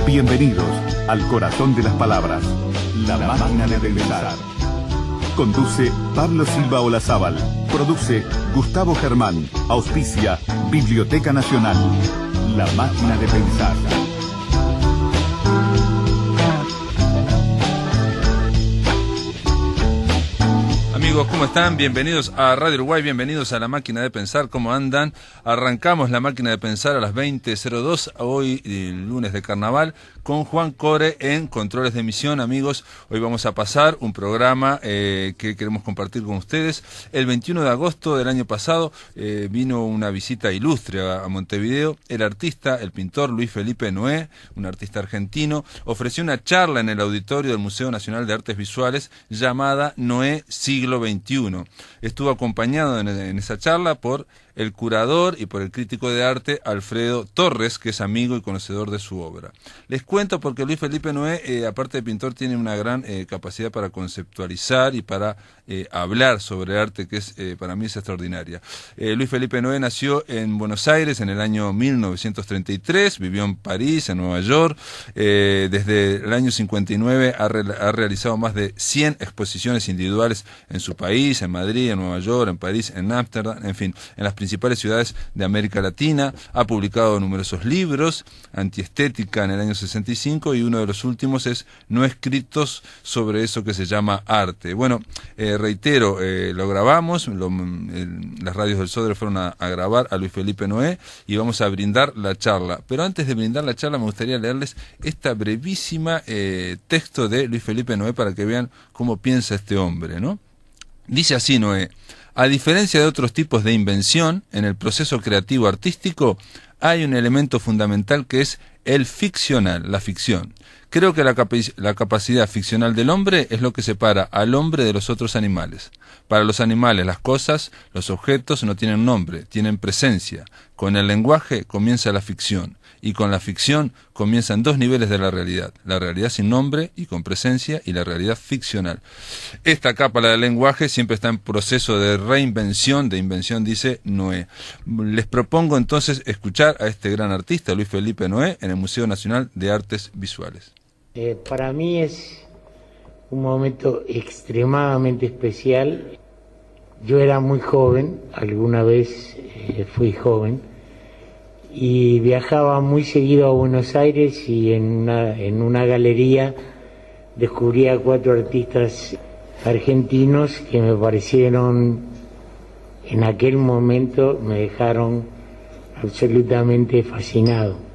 Bienvenidos al corazón de las palabras, la máquina de pensar. Conduce Pablo Silva Olazábal. Produce Gustavo Germán. Auspicia Biblioteca Nacional. La máquina de pensar. Amigos, ¿cómo están? Bienvenidos a Radio Uruguay, bienvenidos a La Máquina de Pensar. ¿Cómo andan? Arrancamos La Máquina de Pensar a las 20:02, hoy lunes de carnaval, con Juan Core en Controles de Emisión. Amigos, hoy vamos a pasar un programa que queremos compartir con ustedes. El 21 de agosto del año pasado vino una visita ilustre a Montevideo. El artista, el pintor Luis Felipe Noé, un artista argentino, ofreció una charla en el auditorio del Museo Nacional de Artes Visuales llamada Noé Siglo XXI. Estuvo acompañado en esa charla por el curador y por el crítico de arte Alfredo Torres, que es amigo y conocedor de su obra. Les cuento porque Luis Felipe Noé, aparte de pintor, tiene una gran capacidad para conceptualizar y para hablar sobre arte, que es para mí es extraordinaria. Luis Felipe Noé nació en Buenos Aires en el año 1933, vivió en París, en Nueva York. Desde el año 59 ha realizado más de 100 exposiciones individuales en su país, en Madrid, en Nueva York, en París, en Ámsterdam, en fin, en las principales ciudades de América Latina. Ha publicado numerosos libros, Antiestética en el año 65, y uno de los últimos es No escritos sobre eso que se llama arte. Bueno, reitero, lo grabamos, las radios del Sodre fueron a grabar a Luis Felipe Noé y vamos a brindar la charla. Pero antes de brindar la charla me gustaría leerles esta brevísima texto de Luis Felipe Noé para que vean cómo piensa este hombre, ¿no? Dice así Noé: a diferencia de otros tipos de invención, en el proceso creativo artístico hay un elemento fundamental que es el ficcional, la ficción. Creo que la capacidad ficcional del hombre es lo que separa al hombre de los otros animales. Para los animales, las cosas, los objetos no tienen nombre, tienen presencia. Con el lenguaje comienza la ficción, y con la ficción comienzan dos niveles de la realidad sin nombre y con presencia, y la realidad ficcional. Esta capa, la del lenguaje, siempre está en proceso de reinvención, de invención, dice Noé. Les propongo entonces escuchar a este gran artista, Luis Felipe Noé, en el Museo Nacional de Artes Visuales. Para mí es un momento extremadamente especial. Yo era muy joven, alguna vez fui joven, y viajaba muy seguido a Buenos Aires, y en una galería descubrí a 4 artistas argentinos que me parecieron, en aquel momento me dejaron absolutamente fascinado.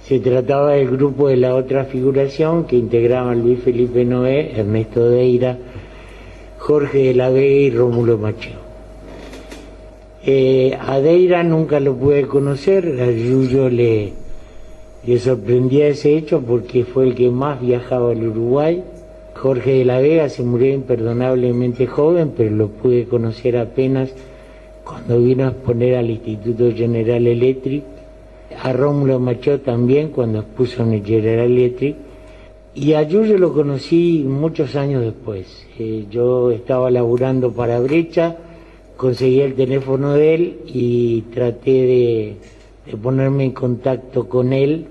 Se trataba del grupo de La Otra Figuración, que integraban Luis Felipe Noé, Ernesto Deira, Jorge de la Vega y Rómulo Macheo. A Deira nunca lo pude conocer, a Yuyo le sorprendía ese hecho porque fue el que más viajaba al Uruguay. Jorge de la Vega se murió imperdonablemente joven, pero lo pude conocer apenas cuando vino a exponer al Instituto General Electric. A Rómulo Macheo también cuando expuso en el General Electric, y a Yuyo lo conocí muchos años después. Yo estaba laburando para Brecha, conseguí el teléfono de él y traté de ponerme en contacto con él,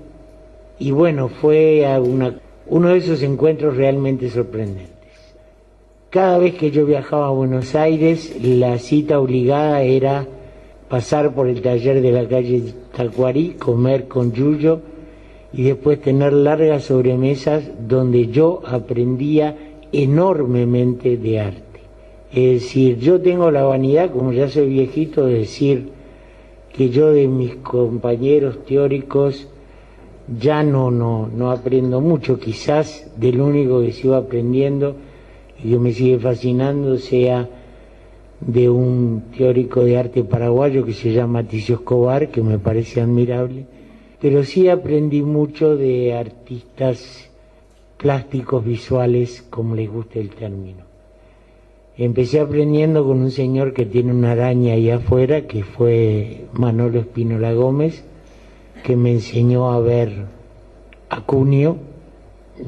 y bueno, fue uno de esos encuentros realmente sorprendentes. Cada vez que yo viajaba a Buenos Aires, la cita obligada era pasar por el taller de la calle Tacuarí, comer con Yuyo y después tener largas sobremesas donde yo aprendía enormemente de arte. Es decir, yo tengo la vanidad, como ya soy viejito, de decir que yo de mis compañeros teóricos ya no aprendo mucho. Quizás del único que sigo aprendiendo y que me sigue fascinando sea de un teórico de arte paraguayo que se llama Ticio Escobar, que me parece admirable, pero sí aprendí mucho de artistas plásticos visuales, como les gusta el término. Empecé aprendiendo con un señor que tiene una araña ahí afuera, que fue Manolo Espínola Gómez, que me enseñó a ver a Cuneo,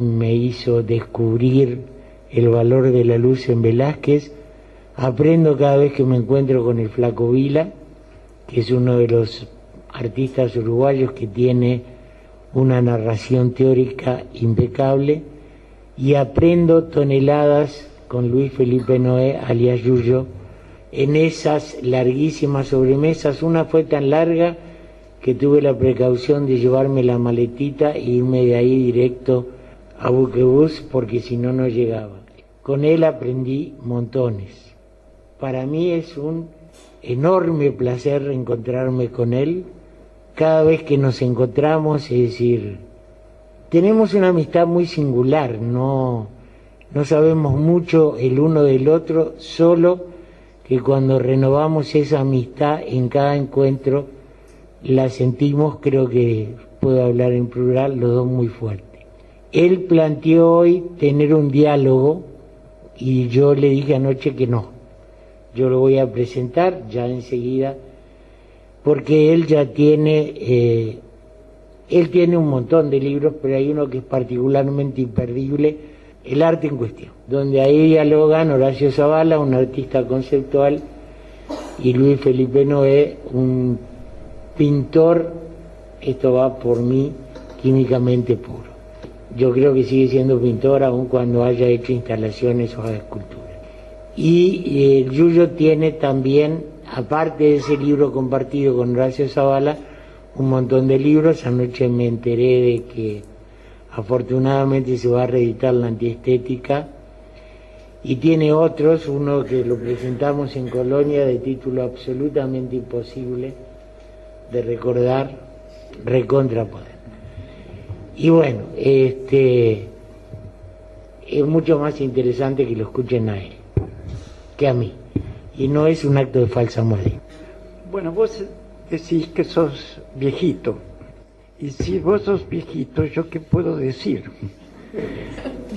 me hizo descubrir el valor de la luz en Velázquez. Aprendo cada vez que me encuentro con el Flaco Vila, que es uno de los artistas uruguayos que tiene una narración teórica impecable, y aprendo toneladas con Luis Felipe Noé, alias Yuyo, en esas larguísimas sobremesas. Una fue tan larga que tuve la precaución de llevarme la maletita e irme de ahí directo a Buquebus, porque si no, no llegaba. Con él aprendí montones. Para mí es un enorme placer reencontrarme con él. Cada vez que nos encontramos, es decir, tenemos una amistad muy singular, no sabemos mucho el uno del otro, solo que cuando renovamos esa amistad en cada encuentro, la sentimos, creo que puedo hablar en plural, los dos muy fuerte. Él planteó hoy tener un diálogo y yo le dije anoche que no. Yo lo voy a presentar ya enseguida, porque él ya tiene, él tiene un montón de libros, pero hay uno que es particularmente imperdible, El arte en cuestión, donde ahí dialogan Horacio Zavala, un artista conceptual, y Luis Felipe Noé, un pintor, esto va por mí, químicamente puro. Yo creo que sigue siendo pintor aun cuando haya hecho instalaciones o esculturas. Y el Yuyo tiene también, aparte de ese libro compartido con Horacio Zavala, un montón de libros. Anoche me enteré de que afortunadamente se va a reeditar La Antiestética, y tiene otros, uno que lo presentamos en Colonia de título absolutamente imposible de recordar, Recontrapoder. Y bueno, es mucho más interesante que lo escuchen a él que a mí, y no es un acto de falsa modestia. Bueno, vos decís que sos viejito, y si vos sos viejito, ¿yo qué puedo decir?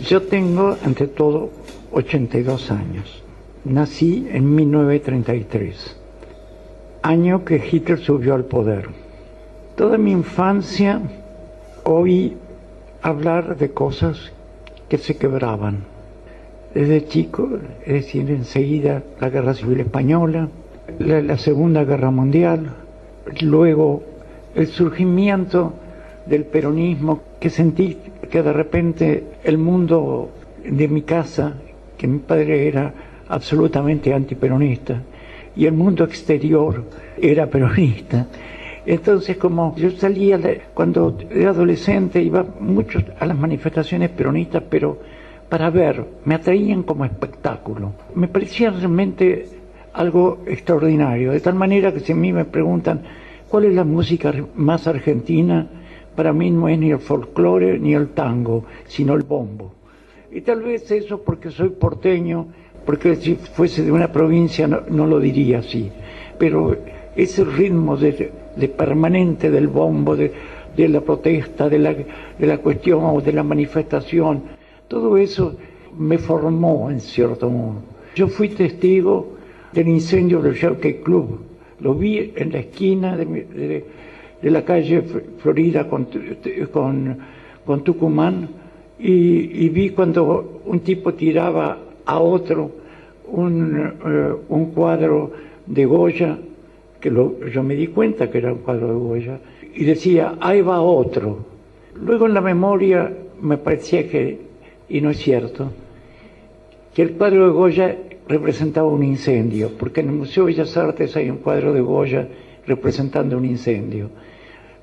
Yo tengo, ante todo, 82 años. Nací en 1933, año que Hitler subió al poder. Toda mi infancia oí hablar de cosas que se quebraban. Desde chico, es decir, enseguida la Guerra Civil Española, la Segunda Guerra Mundial, luego el surgimiento del peronismo, que sentí que de repente el mundo de mi casa, que mi padre era absolutamente antiperonista, y el mundo exterior era peronista. Entonces, como yo salía, cuando era adolescente, iba mucho a las manifestaciones peronistas, pero para ver, me atraían como espectáculo. Me parecía realmente algo extraordinario, de tal manera que si a mí me preguntan cuál es la música más argentina, para mí no es ni el folclore ni el tango, sino el bombo. Y tal vez eso porque soy porteño, porque si fuese de una provincia no lo diría así, pero ese ritmo de permanente del bombo, de la protesta, de la cuestión o de la manifestación, todo eso me formó en cierto modo. Yo fui testigo del incendio del Jockey Club, lo vi en la esquina de la calle Florida con Tucumán, y vi cuando un tipo tiraba a otro un cuadro de Goya, que yo me di cuenta que era un cuadro de Goya, y decía, ahí va otro. Luego en la memoria me parecía que, y no es cierto, que el cuadro de Goya representaba un incendio, porque en el Museo de Bellas Artes hay un cuadro de Goya representando un incendio.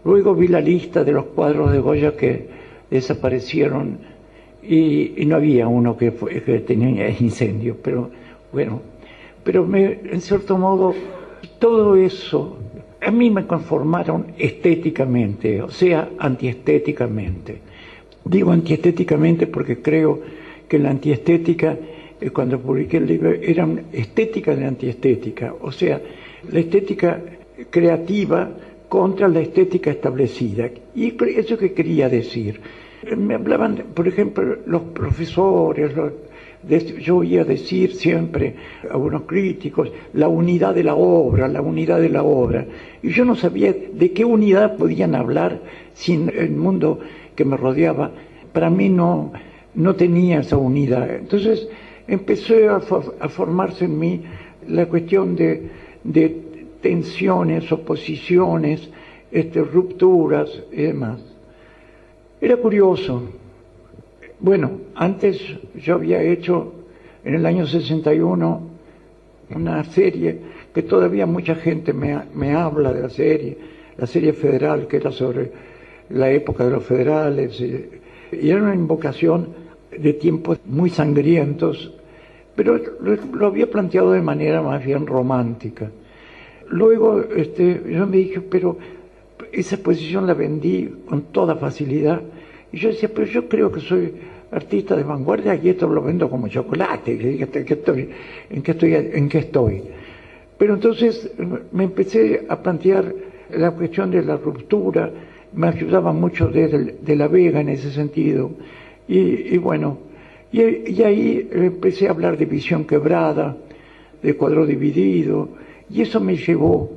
Luego vi la lista de los cuadros de Goya que desaparecieron y no había uno que tenía incendio, pero bueno, en cierto modo todo eso a mí me conformaron estéticamente, o sea, antiestéticamente. Digo antiestéticamente porque creo que la antiestética, cuando publiqué el libro, era una estética de la antiestética, o sea, la estética creativa contra la estética establecida. Y eso que quería decir. Me hablaban, por ejemplo, los profesores, yo oía decir siempre a algunos críticos, la unidad de la obra, la unidad de la obra. Y yo no sabía de qué unidad podían hablar sin el mundo que me rodeaba. Para mí no tenía esa unidad. Entonces empezó a formarse en mí la cuestión de tensiones, oposiciones, rupturas y demás. Era curioso. Bueno, antes yo había hecho en el año 61 una serie que todavía mucha gente me habla de la serie Federal, que era sobre la época de los federales, y era una invocación de tiempos muy sangrientos, pero lo había planteado de manera más bien romántica. Luego yo me dije, pero esa exposición la vendí con toda facilidad, y yo decía, pero yo creo que soy artista de vanguardia y esto lo vendo como chocolate. ¿En qué estoy? Pero entonces me empecé a plantear la cuestión de la ruptura, me ayudaba mucho de la Vega en ese sentido, y bueno, y ahí empecé a hablar de visión quebrada, de cuadro dividido, y eso me llevó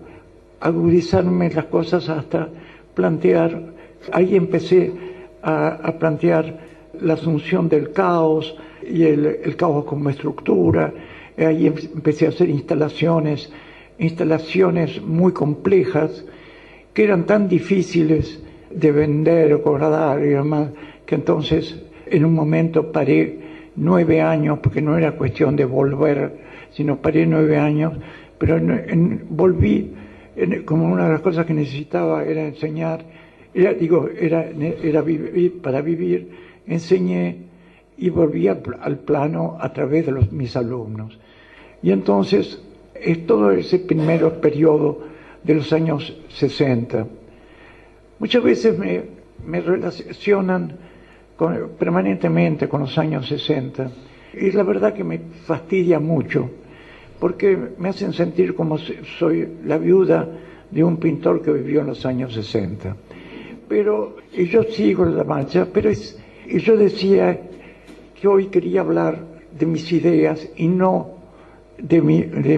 a agudizarme las cosas hasta plantear, ahí empecé a plantear la asunción del caos y el caos como estructura. Ahí empecé a hacer instalaciones muy complejas que eran tan difíciles de vender o cobrar y demás, que entonces en un momento paré 9 años, porque no era cuestión de volver, sino paré 9 años, pero volví, como una de las cosas que necesitaba era enseñar, era vivir, para vivir, enseñé y volví al plano a través de mis alumnos. Y entonces es todo ese primer periodo de los años 60. Muchas veces me relacionan permanentemente con los años 60, y la verdad que me fastidia mucho, porque me hacen sentir como si soy la viuda de un pintor que vivió en los años 60. Y yo sigo la marcha, y yo decía que hoy quería hablar de mis ideas y no de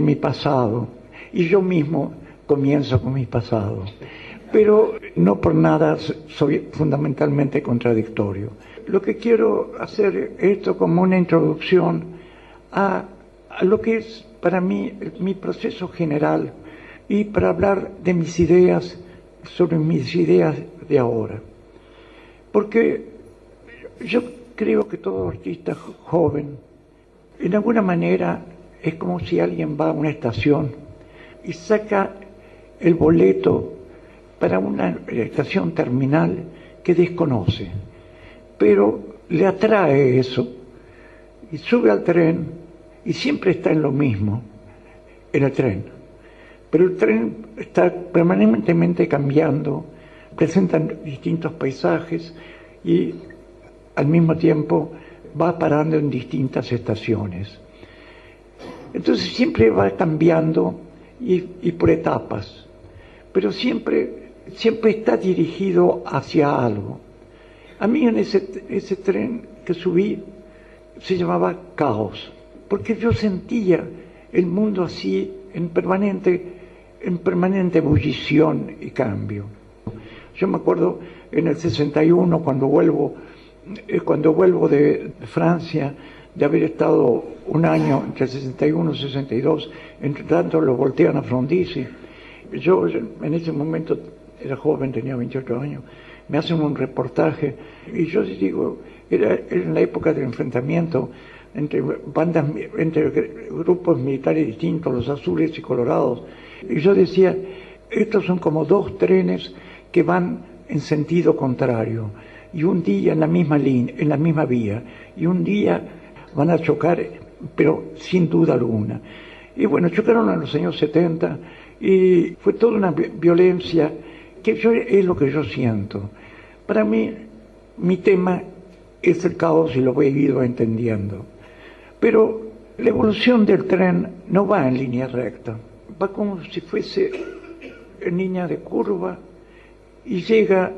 mi pasado. Y yo mismo comienzo con mi pasado. Pero no por nada soy fundamentalmente contradictorio. Lo que quiero hacer esto como una introducción a lo que es para mí mi proceso general, y para hablar de mis ideas, sobre mis ideas de ahora. Porque yo creo que todo artista joven, en alguna manera, es como si alguien va a una estación y saca el boleto para una estación terminal que desconoce, pero le atrae eso, y sube al tren y siempre está en lo mismo, en el tren. Pero el tren está permanentemente cambiando, presentan distintos paisajes y al mismo tiempo va parando en distintas estaciones. Entonces siempre va cambiando y por etapas, pero siempre está dirigido hacia algo. A mí en ese tren que subí se llamaba Caos, porque yo sentía el mundo así en permanente ebullición y cambio. Yo me acuerdo en el 61, cuando vuelvo de Francia, de haber estado un año entre el 61 y el 62, entre tanto lo voltean a Frondizi. Yo en ese momento era joven, tenía 28 años, me hacen un reportaje, y yo digo, era en la época del enfrentamiento entre grupos militares distintos, los azules y colorados, y yo decía, estos son como dos trenes que van en sentido contrario, y un día en la misma línea, en la misma vía, y un día van a chocar, pero sin duda alguna. Y bueno, chocaron en los años 70, y fue toda una violencia que es lo que yo siento. Para mí, mi tema es el caos, y lo he ido entendiendo. Pero la evolución del tren no va en línea recta, va como si fuese en línea de curva, y llega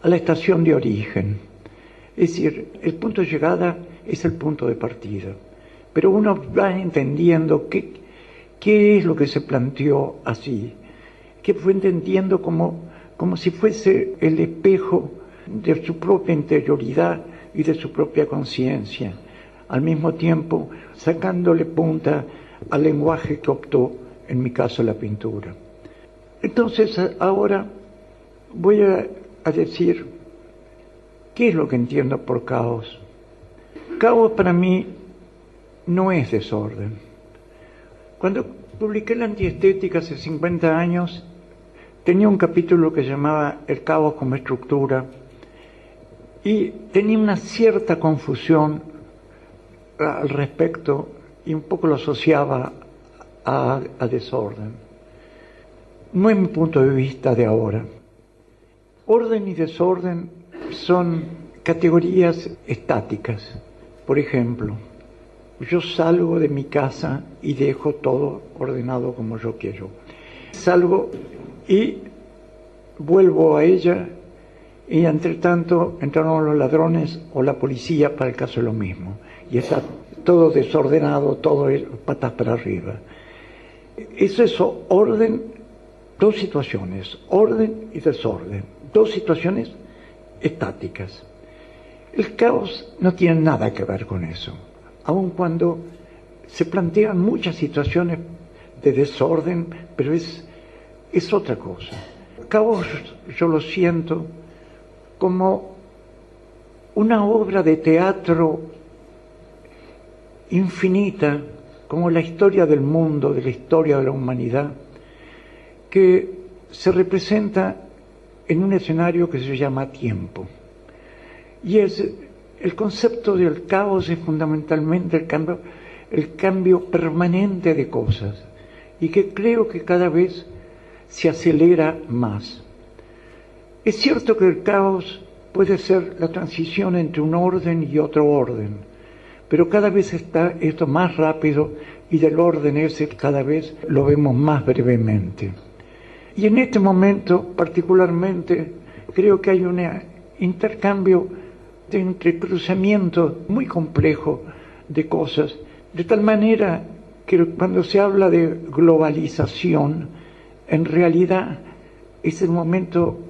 a la estación de origen. Es decir, el punto de llegada es el punto de partida, pero uno va entendiendo qué es lo que se planteó así, que fue entendiendo como si fuese el espejo de su propia interioridad y de su propia conciencia, al mismo tiempo sacándole punta al lenguaje que optó, en mi caso, la pintura. Entonces, ahora voy a decir ¿Qué es lo que entiendo por caos? Caos para mí no es desorden. Cuando publiqué la antiestética hace 50 años, tenía un capítulo que llamaba El caos como estructura y tenía una cierta confusión al respecto y un poco lo asociaba a desorden. No es mi punto de vista de ahora. Orden y desorden son categorías estáticas. Por ejemplo, yo salgo de mi casa y dejo todo ordenado como yo quiero. Salgo y vuelvo a ella y entre tanto entraron los ladrones o la policía, para el caso es lo mismo. Y está todo desordenado, todo patas para arriba. Es eso, orden, dos situaciones, orden y desorden, dos situaciones estáticas. El caos no tiene nada que ver con eso, aun cuando se plantean muchas situaciones de desorden, pero es otra cosa. El caos yo lo siento como una obra de teatro infinita, como la historia del mundo, de la historia de la humanidad, que se representa en un escenario que se llama tiempo. Y el concepto del caos es fundamentalmente el cambio permanente de cosas, y que creo que cada vez se acelera más. Es cierto que el caos puede ser la transición entre un orden y otro orden, pero cada vez está esto más rápido y del orden ese cada vez lo vemos más brevemente. Y en este momento particularmente creo que hay un intercambio de entrecruzamiento muy complejo de cosas, de tal manera que cuando se habla de globalización, en realidad es el momento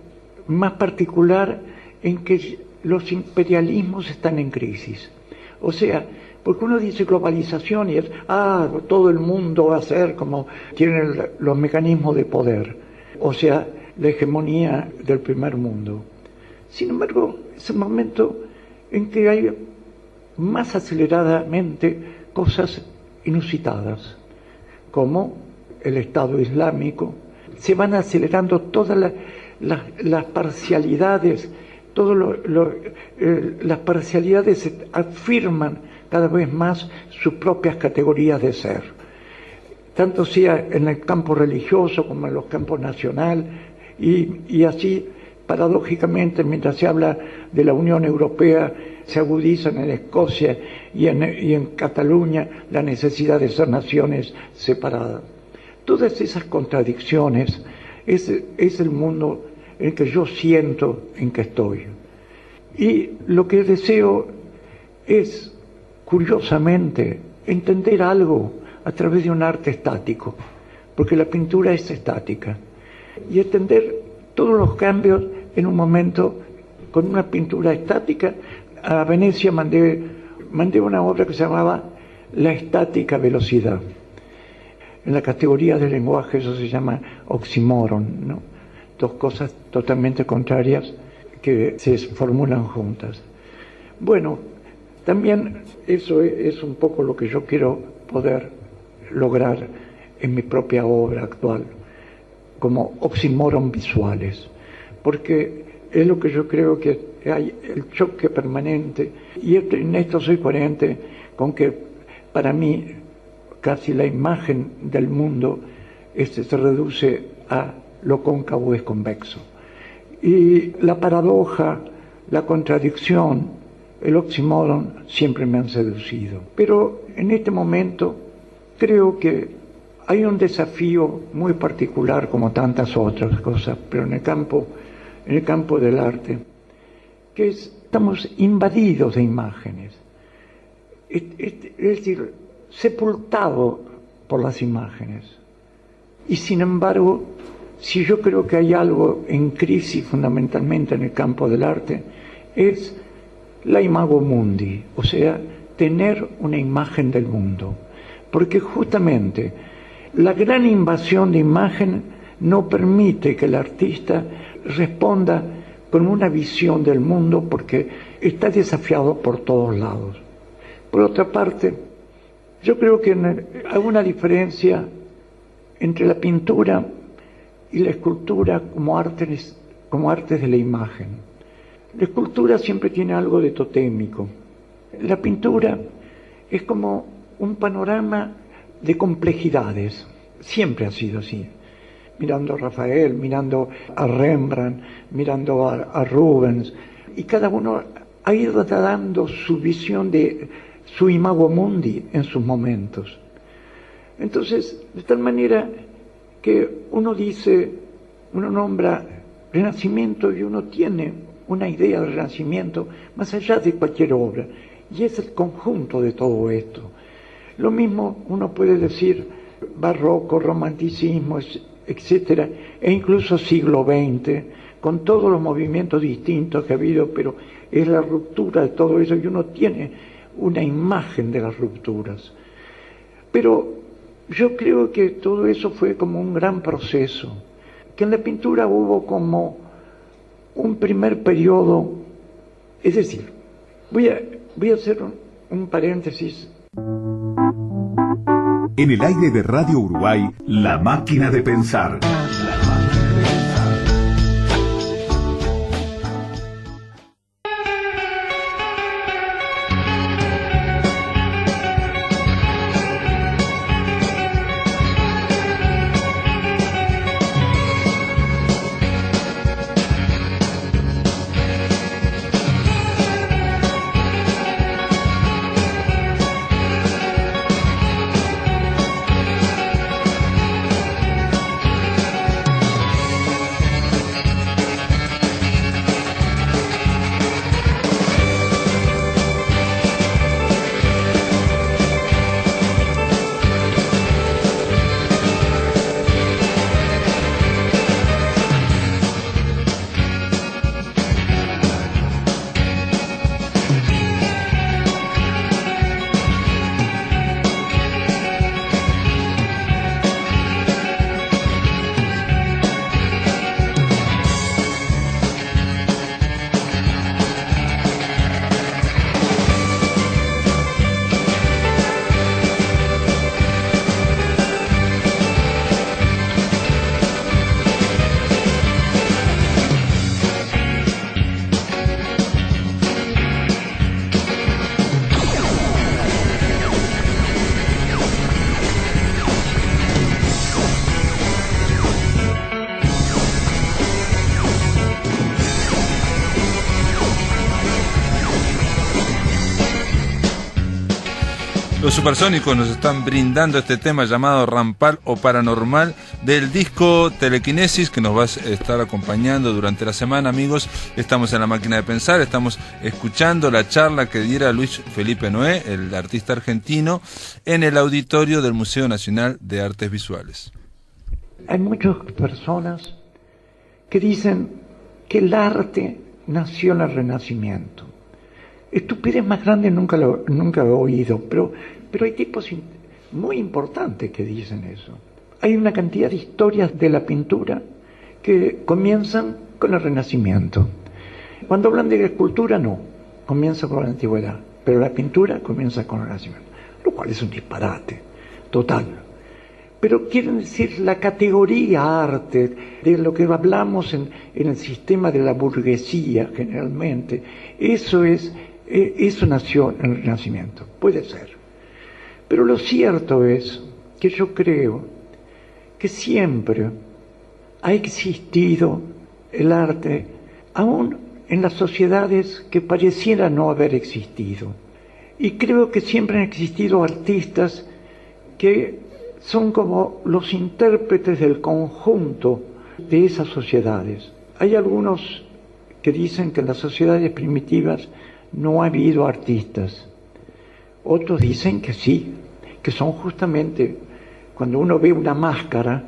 más particular en que los imperialismos están en crisis. O sea, porque uno dice globalización y es, todo el mundo va a ser como tienen los mecanismos de poder, o sea, la hegemonía del primer mundo. Sin embargo, es el momento en que hay más aceleradamente cosas inusitadas, como el Estado Islámico. Se van acelerando todas las parcialidades, las parcialidades afirman cada vez más sus propias categorías de ser, tanto sea en el campo religioso como en los campos nacional, y así paradójicamente mientras se habla de la Unión Europea se agudizan en Escocia y en Cataluña la necesidad de ser naciones separadas. Todas esas contradicciones es el mundo en que yo siento en que estoy. Y lo que deseo es, curiosamente, entender algo a través de un arte estático, porque la pintura es estática, y entender todos los cambios en un momento con una pintura estática. A Venecia mandé una obra que se llamaba La estática velocidad. En la categoría del lenguaje eso se llama oxímoron, ¿no? Dos cosas totalmente contrarias que se formulan juntas. Bueno, también eso es un poco lo que yo quiero poder lograr en mi propia obra actual, como oxímoron visuales, porque es lo que yo creo que hay, el choque permanente, y en esto soy coherente con que para mí casi la imagen del mundo se reduce a lo cóncavo es convexo. Y la paradoja, la contradicción, el oxímoron siempre me han seducido. Pero en este momento creo que hay un desafío muy particular, como tantas otras cosas, pero en el campo del arte, que estamos invadidos de imágenes. Es decir, sepultado por las imágenes. Y sin embargo, si yo creo que hay algo en crisis fundamentalmente en el campo del arte, es la imago mundi, o sea, tener una imagen del mundo. Porque justamente la gran invasión de imagen no permite que el artista responda con una visión del mundo porque está desafiado por todos lados. Por otra parte, yo creo que hay una diferencia entre la pintura y la escultura como artes de la imagen. La escultura siempre tiene algo de totémico. La pintura es como un panorama de complejidades. Siempre ha sido así. Mirando a Rafael, mirando a Rembrandt, mirando a Rubens, y cada uno ha ido dando su visión de su imago mundi en sus momentos. Entonces, de tal manera que uno nombra Renacimiento y uno tiene una idea del Renacimiento más allá de cualquier obra, y es el conjunto de todo esto. Lo mismo uno puede decir barroco, romanticismo, etcétera, e incluso siglo XX, con todos los movimientos distintos que ha habido, pero es la ruptura de todo eso y uno tiene una imagen de las rupturas. Pero yo creo que todo eso fue como un gran proceso, que en la pintura hubo como un primer periodo, es decir, voy a hacer un paréntesis. En el aire de Radio Uruguay, La Máquina de Pensar. Los Supersónicos nos están brindando este tema llamado Rampal o Paranormal del disco Telequinesis, que nos va a estar acompañando durante la semana, amigos. Estamos en La Máquina de Pensar, estamos escuchando la charla que diera Luis Felipe Noé, el artista argentino, en el auditorio del Museo Nacional de Artes Visuales. Hay muchas personas que dicen que el arte nació en el Renacimiento. Estupidez más grande nunca he oído, pero hay tipos muy importantes que dicen eso. Hay una cantidad de historias de la pintura que comienzan con el Renacimiento. Cuando hablan de la escultura, no, comienza con la antigüedad, pero la pintura comienza con el Renacimiento, lo cual es un disparate total. Pero quieren decir la categoría arte, de lo que hablamos en el sistema de la burguesía generalmente, eso nació en el Renacimiento, puede ser. Pero lo cierto es que yo creo que siempre ha existido el arte, aún en las sociedades que parecieran no haber existido. Y creo que siempre han existido artistas que son como los intérpretes del conjunto de esas sociedades. Hay algunos que dicen que en las sociedades primitivas no ha habido artistas. Otros dicen que sí, que son justamente, cuando uno ve una máscara,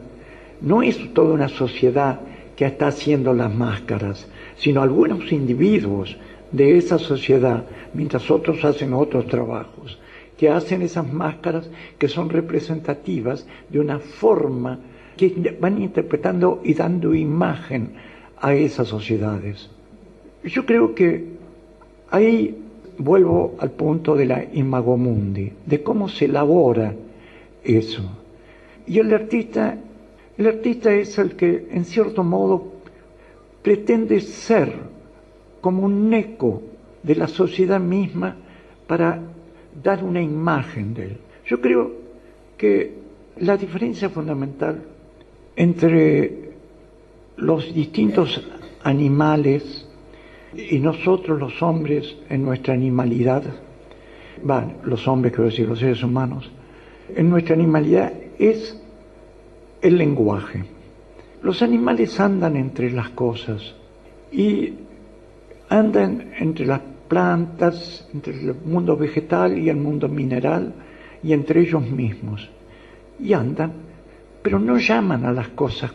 no es toda una sociedad que está haciendo las máscaras, sino algunos individuos de esa sociedad, mientras otros hacen otros trabajos, que hacen esas máscaras que son representativas de una forma que van interpretando y dando imagen a esas sociedades. Yo creo que ahí vuelvo al punto de la imago mundi, de cómo se elabora eso. Y el artista es el que, en cierto modo, pretende ser como un eco de la sociedad misma para dar una imagen de él. Yo creo que la diferencia fundamental entre los distintos animales y nosotros los hombres en nuestra animalidad, los hombres, quiero decir, los seres humanos, en nuestra animalidad es el lenguaje. Los animales andan entre las cosas y andan entre las plantas, entre el mundo vegetal y el mundo mineral y entre ellos mismos. Y andan, pero no llaman a las cosas,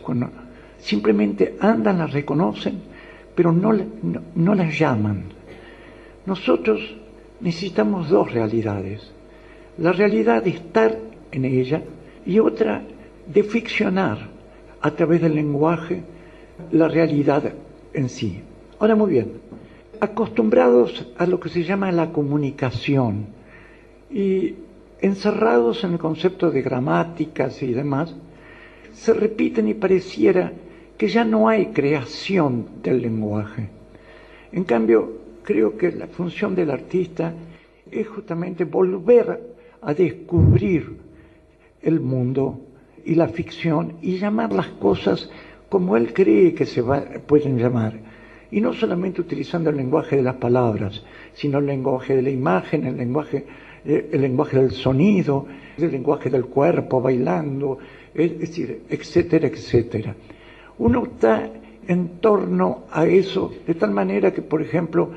simplemente andan, las reconocen, pero no las llaman. Nosotros necesitamos dos realidades. La realidad de estar en ella y otra de ficcionar a través del lenguaje la realidad en sí. Ahora, muy bien, acostumbrados a lo que se llama la comunicación y encerrados en el concepto de gramáticas y demás, se repiten y pareciera que ya no hay creación del lenguaje. En cambio, creo que la función del artista es justamente volver a descubrir el mundo y la ficción y llamar las cosas como él cree que pueden llamar. Y no solamente utilizando el lenguaje de las palabras, sino el lenguaje de la imagen, el lenguaje del sonido, el lenguaje del cuerpo bailando, es decir, etcétera, etcétera. Uno está en torno a eso, de tal manera que, por ejemplo,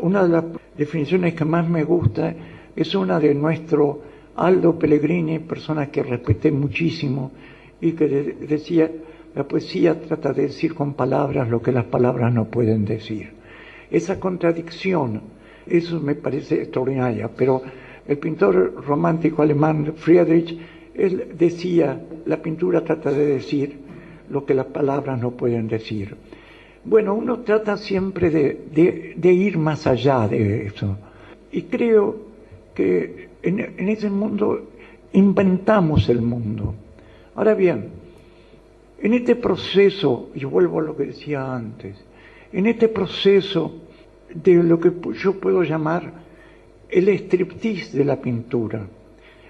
una de las definiciones que más me gusta es una de nuestro Aldo Pellegrini, persona que respeté muchísimo, y que decía: la poesía trata de decir con palabras lo que las palabras no pueden decir. Esa contradicción, eso me parece extraordinaria, pero el pintor romántico alemán Friedrich, él decía: la pintura trata de decir lo que las palabras no pueden decir. Bueno, uno trata siempre de ir más allá de eso. Y creo que en ese mundo inventamos el mundo. Ahora bien, en este proceso, yo vuelvo a lo que decía antes, en este proceso de lo que yo puedo llamar el striptease de la pintura,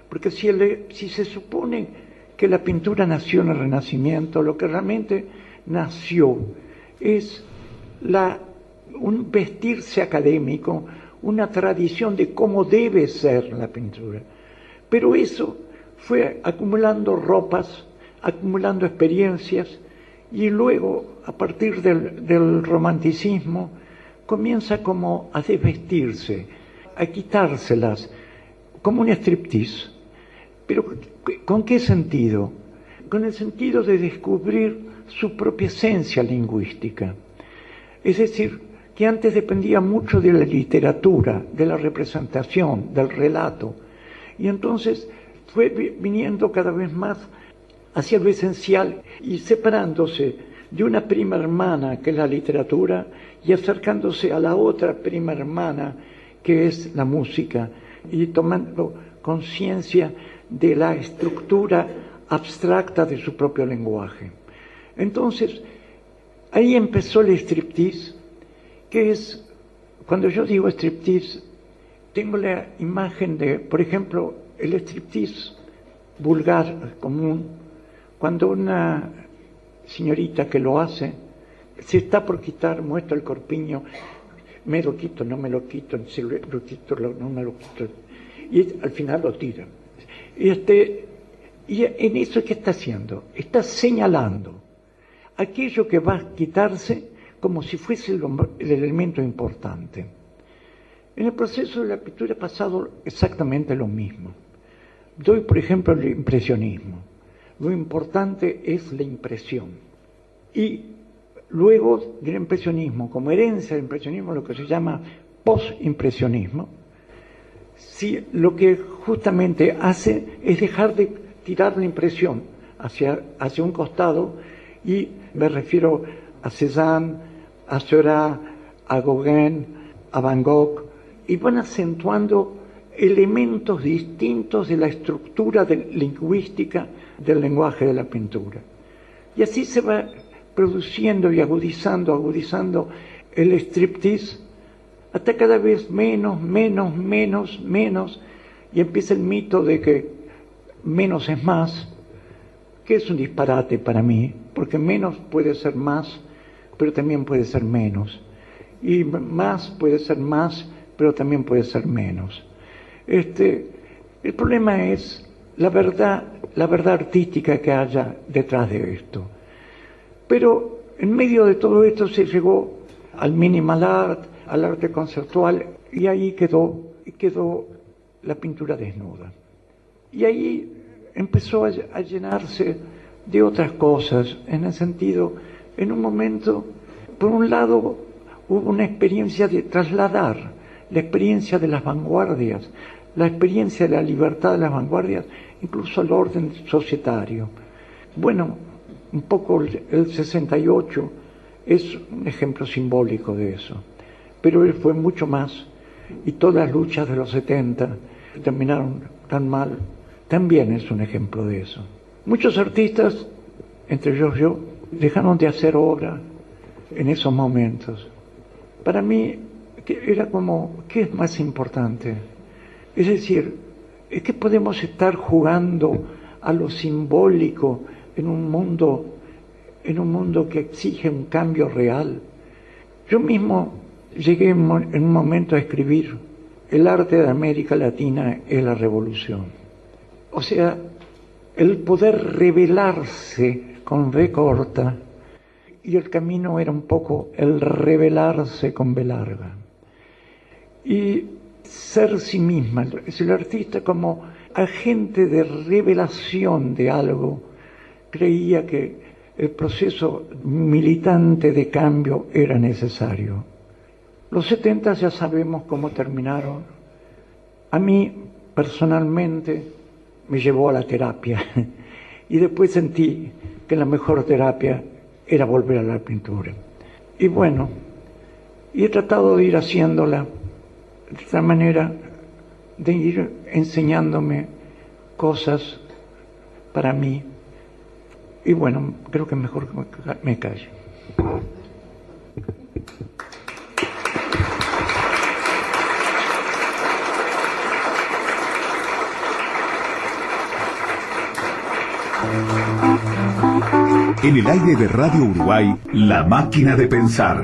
porque si se supone que la pintura nació en el Renacimiento, lo que realmente nació es un vestirse académico, una tradición de cómo debe ser la pintura. Pero eso fue acumulando ropas, acumulando experiencias, y luego, a partir del romanticismo, comienza como a desvestirse, a quitárselas, como un striptease. Pero ¿con qué sentido? Con el sentido de descubrir su propia esencia lingüística. Es decir, que antes dependía mucho de la literatura, de la representación, del relato. Y entonces fue viniendo cada vez más hacia lo esencial y separándose de una prima hermana que es la literatura y acercándose a la otra prima hermana que es la música, y tomando conciencia de la estructura abstracta de su propio lenguaje. Entonces, ahí empezó el striptease, que es, cuando yo digo striptease, tengo la imagen de, por ejemplo, el striptease vulgar, común, cuando una señorita que lo hace, se está por quitar, muestra el corpiño, me lo quito, no me lo quito, si lo quito, no me lo quito, y al final lo tira. Y en eso, ¿qué está haciendo? Está señalando aquello que va a quitarse como si fuese el elemento importante. En el proceso de la pintura ha pasado exactamente lo mismo. Doy, por ejemplo, el impresionismo. Lo importante es la impresión. Y luego del impresionismo, como herencia del impresionismo, lo que se llama post-impresionismo, si lo que justamente hace es dejar de tirar la impresión hacia un costado, y me refiero a Cézanne, a Seurat, a Gauguin, a Van Gogh, y van acentuando elementos distintos de la estructura lingüística del lenguaje de la pintura. Y así se va produciendo y agudizando el striptease, hasta cada vez menos, y empieza el mito de que menos es más, que es un disparate para mí, porque menos puede ser más, pero también puede ser menos. Y más puede ser más, pero también puede ser menos. El problema es la verdad artística que haya detrás de esto. Pero en medio de todo esto se llegó al minimal art, al arte conceptual, y ahí quedó la pintura desnuda. Y ahí empezó a llenarse de otras cosas, en el sentido, en un momento, por un lado, hubo una experiencia de trasladar la experiencia de las vanguardias, la experiencia de la libertad de las vanguardias, incluso al orden societario. Bueno, un poco el 68 es un ejemplo simbólico de eso, pero él fue mucho más, y todas las luchas de los 70 que terminaron tan mal, también es un ejemplo de eso. Muchos artistas, entre ellos yo, dejaron de hacer obra en esos momentos. Para mí era como, ¿qué es más importante? Es decir, es que podemos estar jugando a lo simbólico en un mundo que exige un cambio real. Yo mismo llegué en un momento a escribir: el arte de América Latina es la revolución. O sea, el poder revelarse con V corta, y el camino era un poco el revelarse con V larga. Y ser sí misma, es el artista como agente de revelación de algo, creía que el proceso militante de cambio era necesario. Los 70 ya sabemos cómo terminaron. A mí, personalmente, me llevó a la terapia y después sentí que la mejor terapia era volver a la pintura. Y bueno, y he tratado de ir haciéndola de esta manera, de ir enseñándome cosas para mí. Y bueno, creo que mejor me calle. En el aire de Radio Uruguay, La Máquina de Pensar.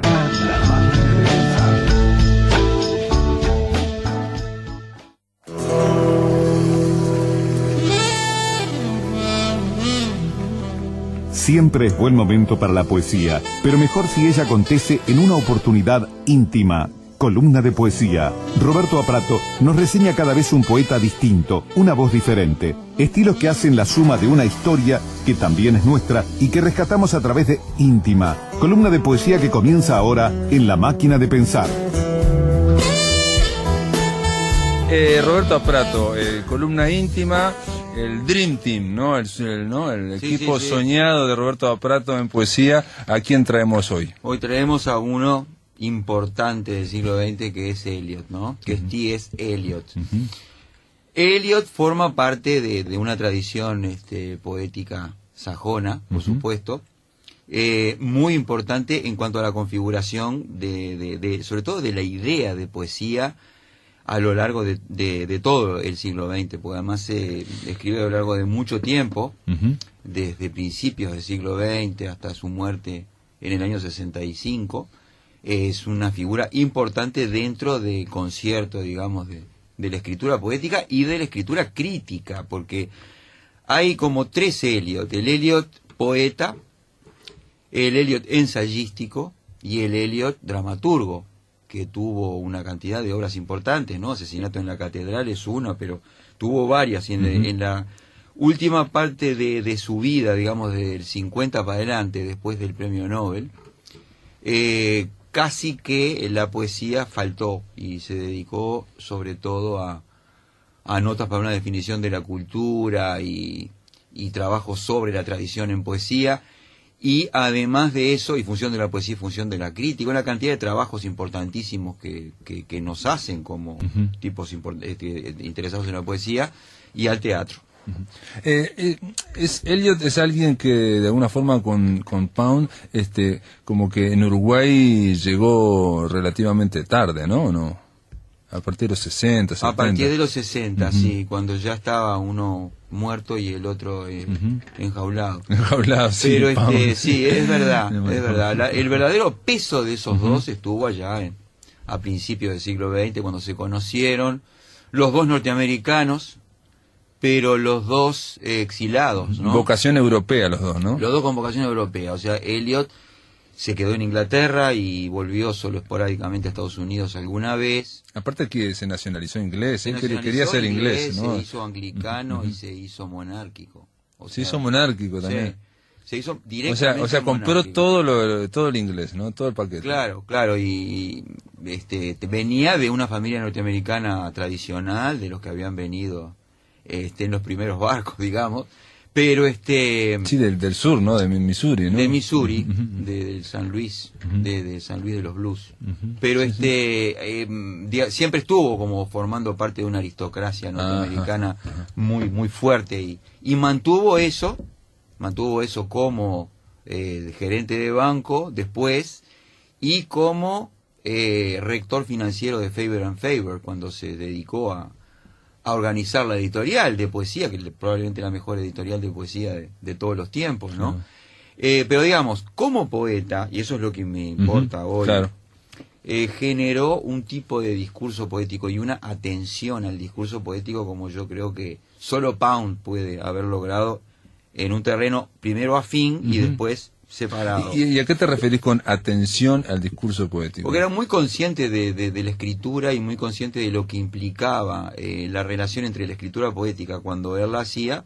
Siempre es buen momento para la poesía, pero mejor si ella acontece en una oportunidad íntima. Columna de poesía. Roberto Aprato nos reseña cada vez un poeta distinto, una voz diferente. Estilos que hacen la suma de una historia que también es nuestra y que rescatamos a través de Íntima. Columna de poesía que comienza ahora en La Máquina de Pensar. Roberto Aprato, columna íntima, el Dream Team, ¿no? El equipo soñado de Roberto Aprato en poesía. ¿A quién traemos hoy? Hoy traemos a uno importante del siglo XX, que es Eliot, ¿no? Que es T.S. Eliot. Eliot forma parte de una tradición poética sajona, por supuesto, muy importante en cuanto a la configuración sobre todo de la idea de poesía a lo largo de todo el siglo XX, porque además se escribe a lo largo de mucho tiempo, desde principios del siglo XX hasta su muerte en el año 65. Es una figura importante dentro del concierto, digamos, de la escritura poética y de la escritura crítica, porque hay como tres Eliot: el Eliot poeta, el Eliot ensayístico y el Eliot dramaturgo, que tuvo una cantidad de obras importantes, ¿no? Asesinato en la Catedral es una, pero tuvo varias, y en la última parte de su vida, digamos, del 50 para adelante, después del Premio Nobel, casi que la poesía faltó y se dedicó sobre todo a notas para una definición de la cultura y trabajos sobre la tradición en poesía, Y además de eso, y función de la poesía y función de la crítica, una cantidad de trabajos importantísimos que nos hacen como tipos interesados en la poesía y al teatro. Eliot es alguien que de alguna forma con Pound, como que en Uruguay llegó relativamente tarde, ¿no? ¿O no? A partir de los 60, 70. A partir de los 60, sí, cuando ya estaba uno muerto y el otro enjaulado. Enjaulado, sí. Pero sí, es verdad, es verdad. El verdadero peso de esos dos estuvo allá a principios del siglo XX, cuando se conocieron los dos norteamericanos, pero los dos exilados, ¿no? Vocación europea los dos, ¿no? Los dos con vocación europea. O sea, Eliot se quedó en Inglaterra y volvió solo esporádicamente a Estados Unidos alguna vez. Aparte que se nacionalizó inglés, Se quería ser inglés, ¿no? Se hizo anglicano y se hizo monárquico. Se hizo monárquico también. Se hizo directamente o sea compró monárquico. todo el inglés, ¿no? Todo el paquete. Claro, y venía de una familia norteamericana tradicional, de los que habían venido en los primeros barcos, digamos. Pero sí, del sur, ¿no? De Missouri, ¿no? De Missouri, de San Luis, de San Luis de los Blues. Pero siempre estuvo como formando parte de una aristocracia norteamericana muy muy fuerte y mantuvo eso como gerente de banco después y como rector financiero de Faber and Faber cuando se dedicó a organizar la editorial de poesía, que es probablemente la mejor editorial de poesía de todos los tiempos, ¿no? Pero digamos, como poeta, y eso es lo que me importa hoy, claro. Generó un tipo de discurso poético y una atención al discurso poético como yo creo que solo Pound puede haber logrado en un terreno primero afín y después separado. ¿Y a qué te referís con atención al discurso poético? Porque era muy consciente de la escritura y muy consciente de lo que implicaba la relación entre la escritura poética cuando él la hacía,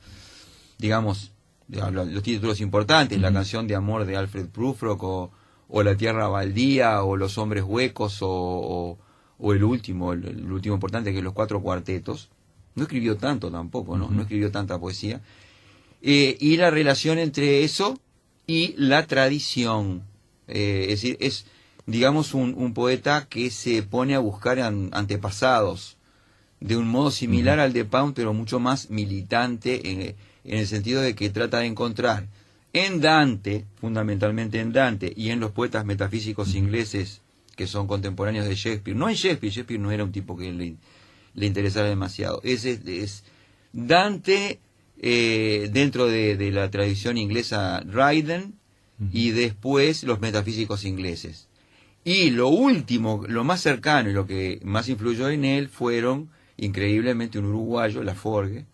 digamos, los títulos importantes, la canción de amor de Alfred Prufrock o La tierra baldía o Los hombres huecos o el último importante que es Los cuatro cuartetos. No escribió tanto tampoco, ¿no? No escribió tanta poesía. Y la relación entre eso y la tradición, es decir, es, digamos, un poeta que se pone a buscar antepasados de un modo similar al de Pound, pero mucho más militante en el sentido de que trata de encontrar en Dante, fundamentalmente en Dante, y en los poetas metafísicos ingleses que son contemporáneos de Shakespeare, no en Shakespeare no era un tipo que le interesara demasiado, es Dante dentro de la tradición inglesa Dryden y después los metafísicos ingleses. Y lo último, lo más cercano y lo que más influyó en él fueron, increíblemente, un uruguayo, Laforgue,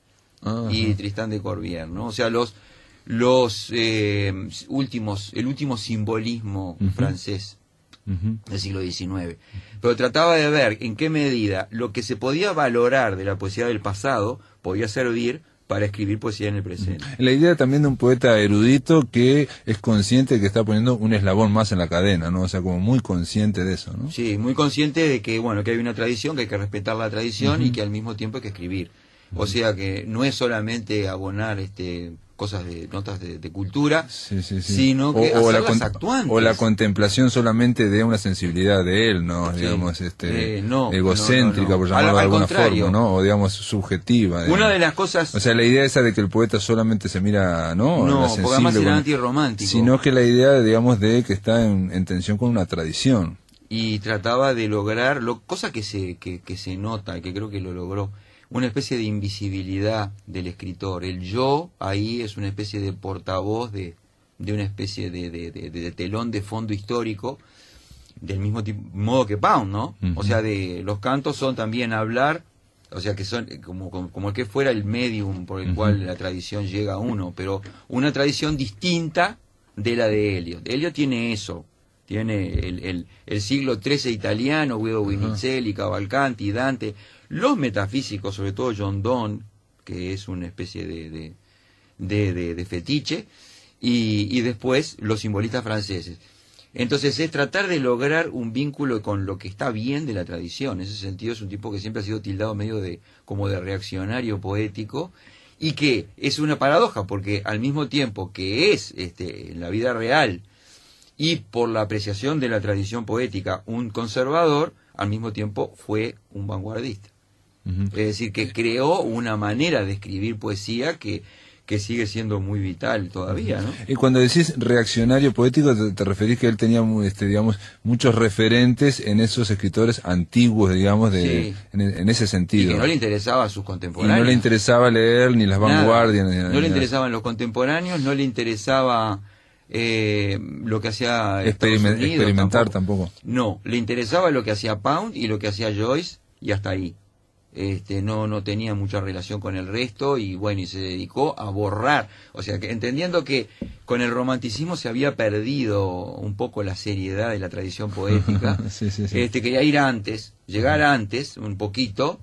y Tristán de Corbière, ¿no? O sea, el último simbolismo francés del siglo XIX. Pero trataba de ver en qué medida lo que se podía valorar de la poesía del pasado podía servir para escribir poesía en el presente. La idea también de un poeta erudito que es consciente de que está poniendo un eslabón más en la cadena, ¿no? O sea, como muy consciente de eso, ¿no? Sí, muy consciente de que, bueno, que hay una tradición, que hay que respetar la tradición y que al mismo tiempo hay que escribir. O sea, que no es solamente abonar cosas de notas de cultura, sino que hacerlas actuantes. O la contemplación solamente de una sensibilidad de él, ¿no? Digamos, egocéntrica, por llamarlo de alguna forma, ¿no? O digamos, subjetiva. Digamos. Una de las cosas... O sea, la idea esa de que el poeta solamente se mira, ¿no? No, porque además era antirromántico. Sino que la idea, digamos, de que está en tensión con una tradición. Y trataba de lograr, cosa que se nota, y que creo que lo logró, una especie de invisibilidad del escritor. El yo ahí es una especie de portavoz de una especie de telón de fondo histórico, del mismo modo que Pound, ¿no? O sea, los cantos son también hablar, o sea, que son como que fuera el medium por el cual la tradición llega a uno, pero una tradición distinta de la de Eliot. Eliot tiene eso. Tiene el siglo XIII italiano, Guido Guinizelli, Cavalcanti, Dante, los metafísicos, sobre todo John Donne, que es una especie de fetiche, y después los simbolistas franceses. Entonces es tratar de lograr un vínculo con lo que está bien de la tradición. En ese sentido es un tipo que siempre ha sido tildado medio como de reaccionario poético, y que es una paradoja, porque al mismo tiempo que es en la vida real y por la apreciación de la tradición poética un conservador, al mismo tiempo fue un vanguardista. Es decir, que creó una manera de escribir poesía que sigue siendo muy vital todavía, ¿no? Y cuando decís reaccionario poético, te referís que él tenía, digamos, muchos referentes en esos escritores antiguos, digamos, Sí. en ese sentido. Y que no le interesaba a sus contemporáneos. Y no le interesaba leer ni las vanguardias. No le interesaban los contemporáneos, no le interesaba lo que hacía Estados Unidos, experimentar tampoco. No, le interesaba lo que hacía Pound y lo que hacía Joyce, y hasta ahí. No tenía mucha relación con el resto, y bueno, y se dedicó a borrar, o sea, que entendiendo que con el romanticismo se había perdido un poco la seriedad de la tradición poética. Sí. Quería ir antes, llegar antes un poquito,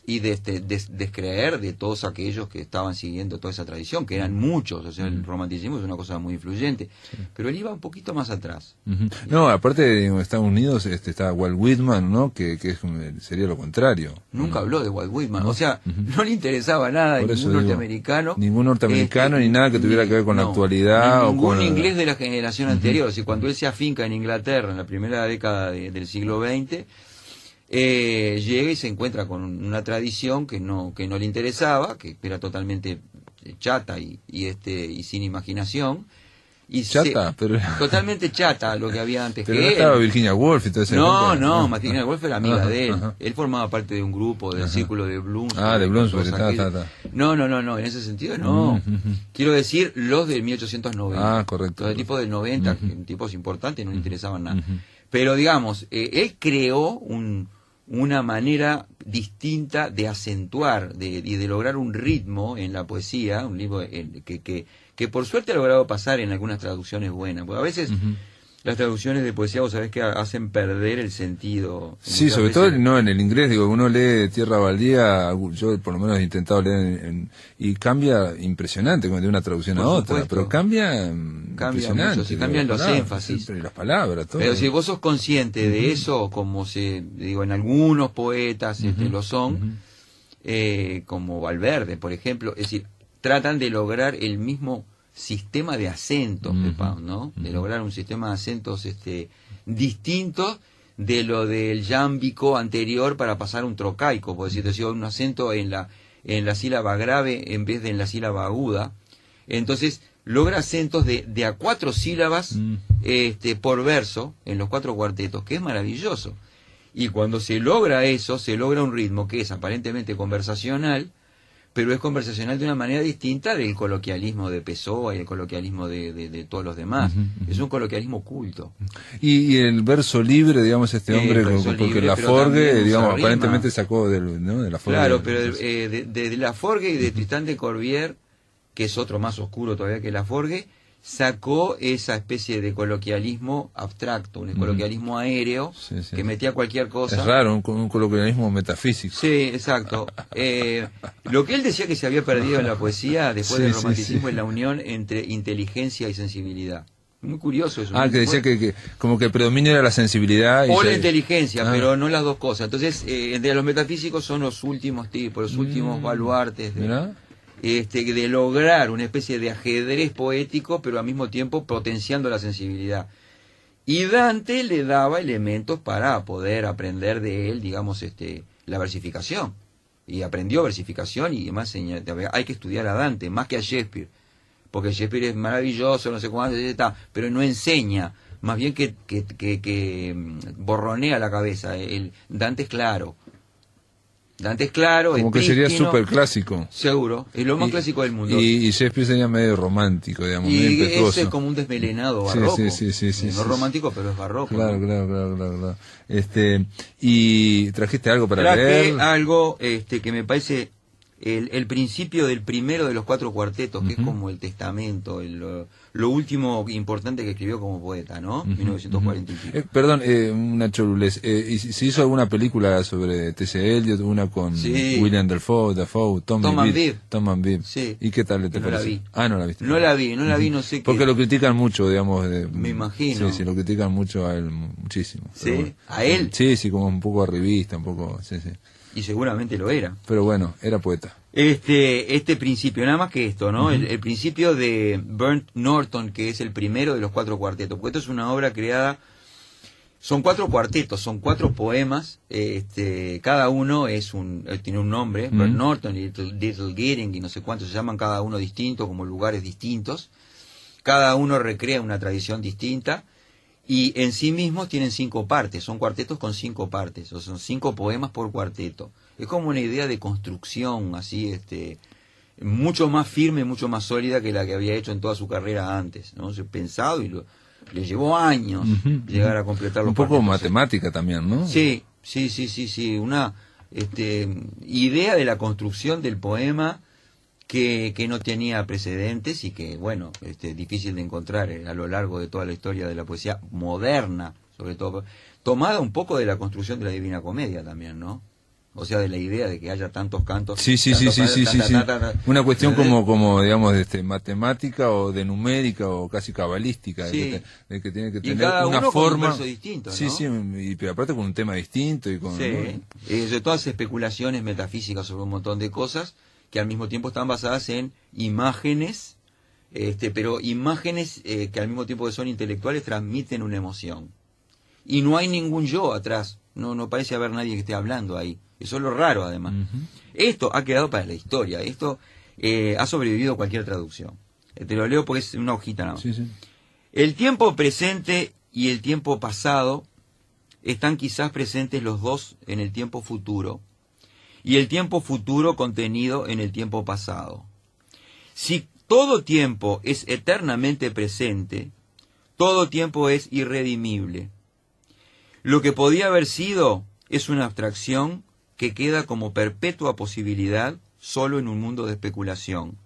y descreer de todos aquellos que estaban siguiendo toda esa tradición, que eran muchos. O sea, el romanticismo es una cosa muy influyente, pero él iba un poquito más atrás. No, aparte en Estados Unidos está Walt Whitman, ¿no? Que sería lo contrario. Nunca habló de Walt Whitman, o sea, no le interesaba nada de ningún norteamericano. Ningún norteamericano, ni nada que tuviera que ver con la actualidad. Ningún inglés de la generación anterior. O sea, cuando él se afinca en Inglaterra en la primera década del siglo XX, llega y se encuentra con una tradición que no le interesaba, que era totalmente chata y sin imaginación. Chata, pero totalmente chata lo que había antes. Pero que no estaba Virginia Woolf y todo eso. No, Virginia Woolf era amiga de él. Él formaba parte de un grupo del círculo de Bloomsbury. De Bloomsbury, No, en ese sentido no. Quiero decir, los de 1890. Correcto. Los de tipo del 90, tipos importantes, no le interesaban nada. Pero digamos, él creó una manera distinta de acentuar y de lograr un ritmo en la poesía, un libro que por suerte ha logrado pasar en algunas traducciones buenas, porque a veces las traducciones de poesía, vos sabés que hacen perder el sentido. Sí, sobre todo no en el inglés, digo, uno lee Tierra Baldía, yo por lo menos he intentado leer y cambia impresionante de una traducción a otra, pero cambia impresionante. Mucho, se cambian los énfasis. Y las palabras, todo. Pero si vos sos consciente de eso, como en algunos poetas lo son, como Valverde, por ejemplo, es decir, tratan de lograr el mismo sistema de acentos de Pound, ¿no? De lograr un sistema de acentos distintos de lo del yámbico anterior para pasar un trocaico, por decirte, un acento en la sílaba grave en vez de en la sílaba aguda. Entonces logra acentos de a 4 sílabas por verso en los 4 cuartetos, que es maravilloso. Y cuando se logra eso, se logra un ritmo que es aparentemente conversacional, pero es conversacional de una manera distinta del coloquialismo de Pessoa y el coloquialismo de todos los demás. Es un coloquialismo culto. Y el verso libre, digamos, hombre, porque Laforgue, digamos, aparentemente sacó de Laforgue. Claro, pero de Laforgue y de Tristán de Corbière, que es otro más oscuro todavía que Laforgue, sacó esa especie de coloquialismo abstracto, un coloquialismo aéreo, que metía cualquier cosa. Es raro, un coloquialismo metafísico. Sí, exacto. Lo que él decía que se había perdido en la poesía después del romanticismo es la unión entre inteligencia y sensibilidad. Muy curioso eso. Que decía que como que predomina era la sensibilidad. O la inteligencia, pero no las dos cosas. Entonces, entre los metafísicos son los últimos tipos, los últimos baluartes de lograr una especie de ajedrez poético, pero al mismo tiempo potenciando la sensibilidad. Y Dante le daba elementos para poder aprender de él, digamos, la versificación. Y aprendió versificación y además hay que estudiar a Dante, más que a Shakespeare. Porque Shakespeare es maravilloso, no sé cuánto, pero no enseña, más bien que borronea la cabeza. Dante es claro. Dante es claro, como que sería súper clásico. Seguro, es lo más clásico del mundo. Y Shakespeare sería medio romántico, digamos, medio impetuoso. Ese es como un desmelenado barroco. Sí, no romántico, pero es barroco. Claro. Y trajiste algo para leer. Traje algo que me parece el principio del primero de los 4 cuartetos, que es como el testamento, lo último importante que escribió como poeta, ¿no? 1940 y pico. Perdón, una cholulez. ¿Se hizo alguna película sobre T.C. Eliot? Una con William Dafoe, Tom and Beebe. Sí. ¿Y qué tal te parece? No la vi. ¿No la viste? No la vi, no sé qué. Porque lo critican mucho, digamos. Me imagino. Sí, lo critican mucho a él, muchísimo. ¿Sí? ¿A él? Sí, como un poco arribista, un poco, sí. y seguramente lo era. Pero bueno, era poeta. Este principio, nada más que esto, ¿no? El principio de Burnt Norton, que es el primero de los 4 cuartetos, porque esto es una obra creada, son 4 cuartetos, son 4 poemas, cada uno tiene un nombre, Burnt Norton, Little Gidding y no sé cuántos, se llaman cada uno distinto, como lugares distintos, cada uno recrea una tradición distinta, y en sí mismos tienen 5 partes, son cuartetos con 5 partes, o son 5 poemas por cuarteto. Es como una idea de construcción, así, mucho más firme, mucho más sólida que la que había hecho en toda su carrera antes, ¿no? Pensado y le llevó años llegar a completar los un poco cuartetos. matemática también, ¿no? Sí, una idea de la construcción del poema que no tenía precedentes y que, bueno, difícil de encontrar a lo largo de toda la historia de la poesía moderna, sobre todo, tomada un poco de la construcción de la Divina Comedia también, ¿no? O sea, de la idea de que haya tantos cantos. Sí. Una cuestión como digamos, matemática o de numérica o casi cabalística, sí. de que tiene que y tener cada una uno forma. con un verso distinto, ¿no? Sí, pero aparte con un tema distinto y con. Sí. De todas especulaciones metafísicas sobre un montón de cosas que al mismo tiempo están basadas en imágenes, pero imágenes que al mismo tiempo que son intelectuales transmiten una emoción. Y no hay ningún yo atrás, no parece haber nadie que esté hablando ahí. Eso es lo raro, además. Esto ha quedado para la historia, esto ha sobrevivido a cualquier traducción. Te lo leo porque es una hojita nada más. Sí. El tiempo presente y el tiempo pasado están quizás presentes los dos en el tiempo futuro, y el tiempo futuro contenido en el tiempo pasado. Si todo tiempo es eternamente presente, todo tiempo es irredimible. Lo que podía haber sido es una abstracción que queda como perpetua posibilidad solo en un mundo de especulación.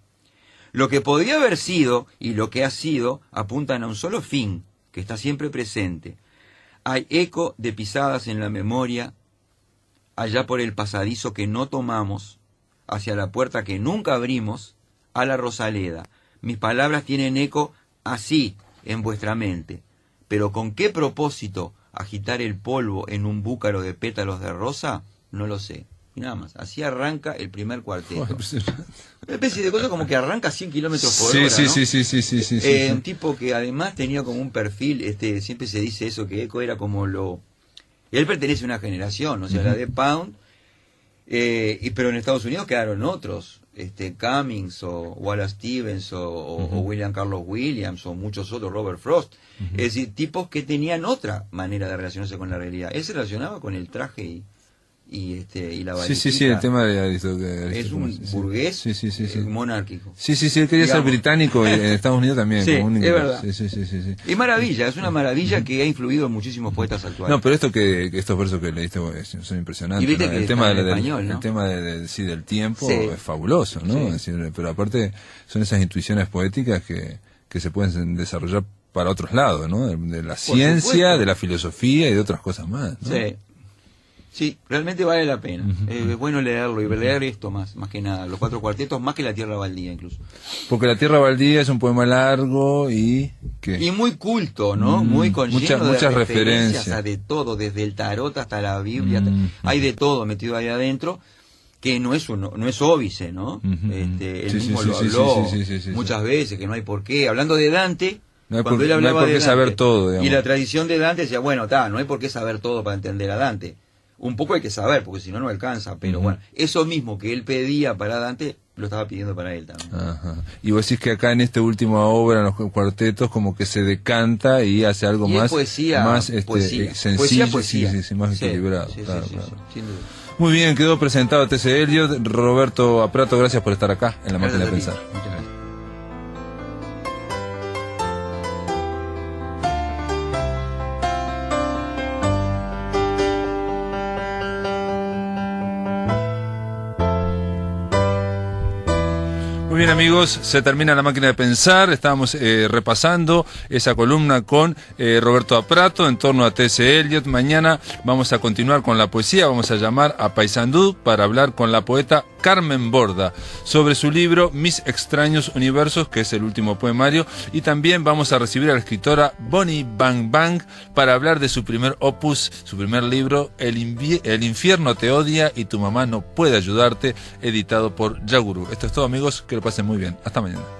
Lo que podía haber sido y lo que ha sido apuntan a un solo fin, que está siempre presente. Hay eco de pisadas en la memoria, allá por el pasadizo que no tomamos, hacia la puerta que nunca abrimos, a la Rosaleda. Mis palabras tienen eco así en vuestra mente, pero ¿con qué propósito agitar el polvo en un búcaro de pétalos de rosa? No lo sé. Y nada más. Así arranca el primer cuarteto. Una especie de cosa como que arranca a 100 kilómetros por hora, ¿no? Sí. Un tipo que además tenía como un perfil, siempre se dice eso, que Eco era como él pertenece a una generación, o sea, la de Pound, pero en Estados Unidos quedaron otros, Cummings o Wallace Stevens o William Carlos Williams o muchos otros, Robert Frost. Es decir, tipos que tenían otra manera de relacionarse con la realidad. Él se relacionaba con el traje y la valijita. Sí, el tema de Aristóteles. Es un burgués monárquico. Sí, él quería ser británico y en Estados Unidos también. Sí, como un es verdad. Sí. Y maravilla, es una maravilla que ha influido en muchísimos poetas actuales. No, pero estos versos que leíste son impresionantes. Y viste ¿no? que El tema en español, ¿no? El tema del tiempo Sí. es fabuloso, ¿no? Sí. Es decir, pero aparte son esas intuiciones poéticas que se pueden desarrollar para otros lados, ¿no? De la ciencia, supuesto. de la filosofía y de otras cosas más, ¿no? Sí, realmente vale la pena. Es bueno leerlo y leer esto más que nada. Los 4 cuartetos, más que La Tierra Baldía incluso. Porque La Tierra Baldía es un poema largo y Y muy culto, ¿no? Muy con lleno de muchas referencias a de todo, desde el tarot hasta la Biblia. Hay de todo metido ahí adentro, que no es óbice, ¿no? Él mismo lo habló muchas veces, que no hay por qué. Hablando de Dante, cuando él hablaba de Dante, saber todo, digamos. Y la tradición de Dante decía, bueno, no hay por qué saber todo para entender a Dante. Un poco hay que saber, porque si no, no alcanza. Pero bueno, eso mismo que él pedía para Dante, lo estaba pidiendo para él también. Ajá. Y vos decís que acá en esta última obra, en los cuartetos, como que se decanta y hace algo Y más, es poesía, más sencillo, poesía. Sí, más equilibrado. Sí, claro. sin duda. Muy bien, quedó presentado T.C. Eliot. Roberto Aprato, gracias por estar acá en La Máquina de Pensar. Muchas gracias. Muy bien, amigos, se termina La Máquina de Pensar. Estábamos repasando esa columna con Roberto Aprato en torno a T.C. Eliot. Mañana vamos a continuar con la poesía, vamos a llamar a Paysandú para hablar con la poeta Carmen Borda, sobre su libro Mis extraños universos, que es el último poemario, y también vamos a recibir a la escritora Bonnie Bang Bang para hablar de su primer opus, su primer libro, El infierno te odia y tu mamá no puede ayudarte, editado por Yaguru. Esto es todo, amigos, que lo pasen muy bien. Hasta mañana.